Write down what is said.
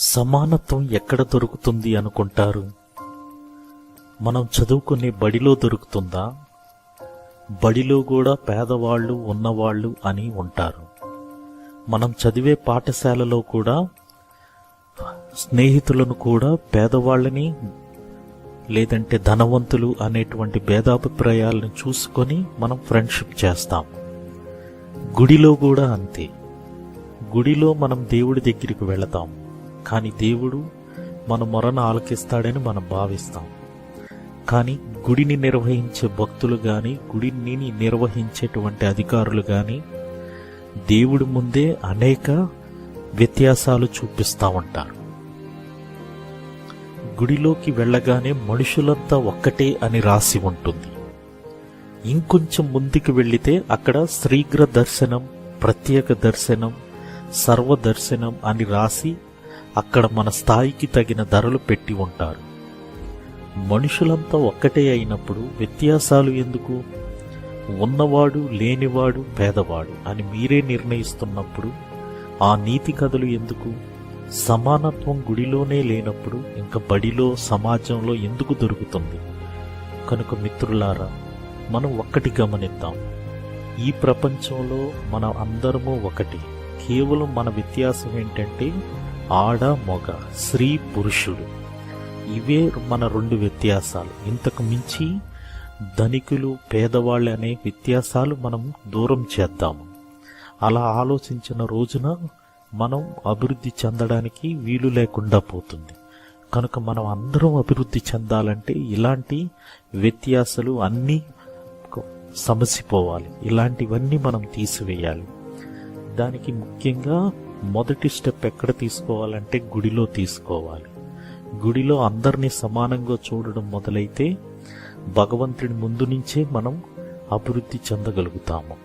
సమానత్వం ఎక్కడ దొరుకుతుంది అనుకుంటారు? మనం చదువుకునే బడిలో దొరుకుతుందా? బడిలో కూడా పేదవాళ్ళు ఉన్నవాళ్ళు అని ఉంటారు. మనం చదివే పాఠశాలలో కూడా స్నేహితులను కూడా పేదవాళ్ళని లేదంటే ధనవంతులు అనేటువంటి భేదాభిప్రాయాలను చూసుకొని మనం ఫ్రెండ్షిప్ చేస్తాం. గుడిలో కూడా అంతే. గుడిలో మనం దేవుడి దగ్గరికి వెళతాం, కానీ దేవుడు మన మొరను ఆలకిస్తాడని మనం భావిస్తాం. కానీ గుడిని నిర్వహించే భక్తులు గాని, గుడిని నిర్వహించేటువంటి అధికారులు గాని దేవుడి ముందే అనేక వ్యత్యాసాలు చూపిస్తా ఉంటారు. గుడిలోకి వెళ్ళగానే మనుషులంతా ఒక్కటే అని రాసి ఉంటుంది. ఇంకొంచెం ముందుకు వెళ్లితే అక్కడ శీఘ్ర దర్శనం, ప్రత్యేక దర్శనం, సర్వదర్శనం అని రాసి అక్కడ మన స్థాయికి తగిన ధరలు పెట్టి ఉంటారు. మనుషులంతా ఒక్కటే అయినప్పుడు వ్యత్యాసాలు ఎందుకు? ఉన్నవాడు లేనివాడు పేదవాడు అని మీరే నిర్ణయిస్తున్నప్పుడు ఆ నీతి కథలు ఎందుకు? సమానత్వం గుడిలోనే లేనప్పుడు ఇంకా బడిలో, సమాజంలో ఎందుకు దొరుకుతుంది? కనుక మిత్రులారా, మనం ఒక్కటి గమనిద్దాం. ఈ ప్రపంచంలో మనం అందరము ఒకటి. కేవలం మన వ్యత్యాసం ఏంటంటే ఆడ మగ, స్త్రీ పురుషుడు. ఇవే మన రెండు వ్యత్యాసాలు. ఇంతకు మించి ధనికులు పేదవాళ్ళు అనే వ్యత్యాసాలు మనం దూరం చేద్దాము. అలా ఆలోచించిన రోజున మనం అభివృద్ధి చెందడానికి వీలు లేకుండా పోతుంది. కనుక మనం అందరం అభివృద్ధి చెందాలంటే ఇలాంటి వ్యత్యాసాలు అన్నీ సమసిపోవాలి. ఇలాంటివన్నీ మనం తీసివేయాలి. దానికి ముఖ్యంగా మొదటి స్టెప్ ఎక్కడ తీసుకోవాలంటే గుడిలో తీసుకోవాలి. గుడిలో అందరినీ సమానంగా చూడడం మొదలైతే భగవంతుడి ముందు నుంచే మనం అభివృద్ధి చెందగలుగుతాము.